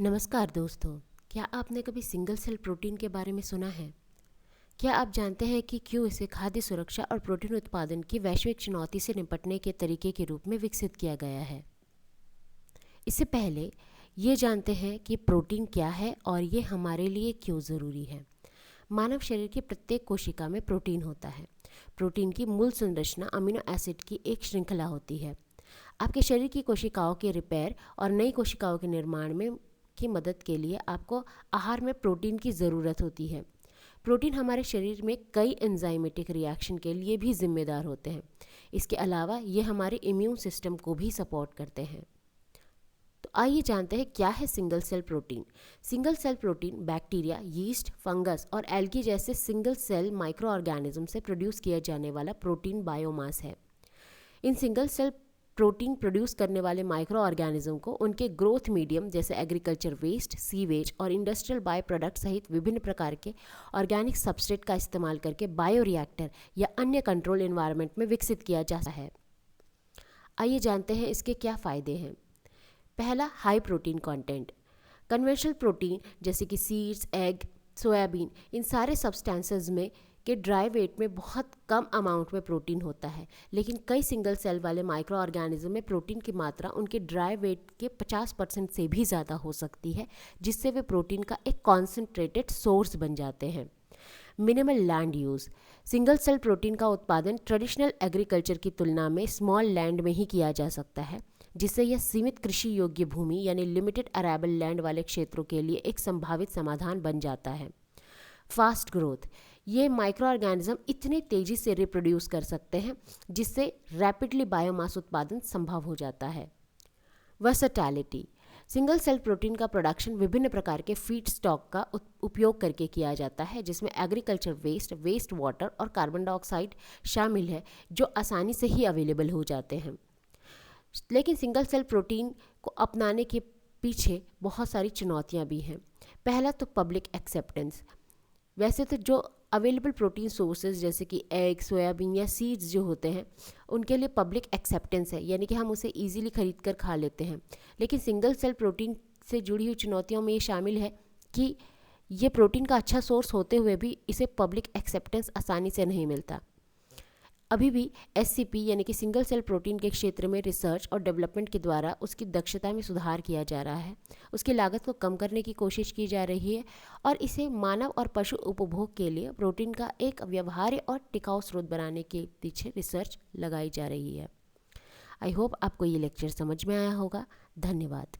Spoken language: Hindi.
नमस्कार दोस्तों, क्या आपने कभी सिंगल सेल प्रोटीन के बारे में सुना है? क्या आप जानते हैं कि क्यों इसे खाद्य सुरक्षा और प्रोटीन उत्पादन की वैश्विक चुनौती से निपटने के तरीके के रूप में विकसित किया गया है? इससे पहले ये जानते हैं कि प्रोटीन क्या है और ये हमारे लिए क्यों ज़रूरी है। मानव शरीर की प्रत्येक कोशिका में प्रोटीन होता है। प्रोटीन की मूल संरचना अमीनो एसिड की एक श्रृंखला होती है। आपके शरीर की कोशिकाओं के रिपेयर और नई कोशिकाओं के निर्माण में की मदद के लिए आपको आहार में प्रोटीन की ज़रूरत होती है। प्रोटीन हमारे शरीर में कई एंजाइमेटिक रिएक्शन के लिए भी जिम्मेदार होते हैं। इसके अलावा ये हमारे इम्यून सिस्टम को भी सपोर्ट करते हैं। तो आइए जानते हैं क्या है single cell protein. Single cell protein bacteria, yeast, fungus और एल्गी जैसे सिंगल सेल माइक्रो ऑर्गेनिज्म से प्रोड्यूस किया जाने वाला प्रोटीन बायोमास है। इन सिंगल सेल प्रोटीन प्रोड्यूस करने वाले माइक्रो ऑर्गेनिज्म को उनके ग्रोथ मीडियम जैसे एग्रीकल्चर वेस्ट, सीवेज और इंडस्ट्रियल बाय प्रोडक्ट सहित विभिन्न प्रकार के ऑर्गेनिक सबस्ट्रेट का इस्तेमाल करके बायोरिएक्टर या अन्य कंट्रोल एनवायरनमेंट में विकसित किया जाता है। आइए जानते हैं इसके क्या फ़ायदे हैं। पहला, high protein content. Conventional protein जैसे कि सीड्स, एग, सोयाबीन, इन सारे सब्सटेंसेस में के ड्राई वेट में बहुत कम अमाउंट में प्रोटीन होता है, लेकिन कई सिंगल सेल वाले माइक्रो ऑर्गेनिज्म में प्रोटीन की मात्रा उनके ड्राई वेट के 50% से भी ज़्यादा हो सकती है, जिससे वे प्रोटीन का एक कॉन्सेंट्रेटेड सोर्स बन जाते हैं। Minimal land use. Single cell protein का उत्पादन ट्रेडिशनल एग्रीकल्चर की तुलना में स्मॉल लैंड में ही किया जा सकता है, जिससे यह सीमित कृषि योग्य भूमि यानी लिमिटेड अरेबल लैंड वाले क्षेत्रों के लिए एक संभावित समाधान बन जाता है। Fast growth. ये माइक्रो ऑर्गेनिज्म इतने तेज़ी से रिप्रोड्यूस कर सकते हैं जिससे रैपिडली बायोमास उत्पादन संभव हो जाता है। वर्सटैलिटी। सिंगल सेल प्रोटीन का प्रोडक्शन विभिन्न प्रकार के फीड स्टॉक का उपयोग करके किया जाता है, जिसमें एग्रीकल्चर वेस्ट, वेस्ट वाटर और कार्बन डाइऑक्साइड शामिल है, जो आसानी से ही अवेलेबल हो जाते हैं। लेकिन सिंगल सेल प्रोटीन को अपनाने के पीछे बहुत सारी चुनौतियां भी हैं। पहला तो पब्लिक एक्सेप्टेंस। वैसे तो जो अवेलेबल प्रोटीन सोर्सेज जैसे कि एग, सोयाबीन या सीड्स जो होते हैं, उनके लिए पब्लिक एक्सेप्टेंस है, यानी कि हम उसे इजीली खरीद कर खा लेते हैं। लेकिन सिंगल सेल प्रोटीन से जुड़ी हुई चुनौतियों में ये शामिल है कि ये प्रोटीन का अच्छा सोर्स होते हुए भी इसे पब्लिक एक्सेप्टेंस आसानी से नहीं मिलता। अभी भी SCP यानी कि सिंगल सेल प्रोटीन के क्षेत्र में रिसर्च और डेवलपमेंट के द्वारा उसकी दक्षता में सुधार किया जा रहा है। उसकी लागत को कम करने की कोशिश की जा रही है और इसे मानव और पशु उपभोग के लिए प्रोटीन का एक व्यवहार्य और टिकाऊ स्रोत बनाने के पीछे रिसर्च लगाई जा रही है। आई होप आपको ये लेक्चर समझ में आया होगा। धन्यवाद।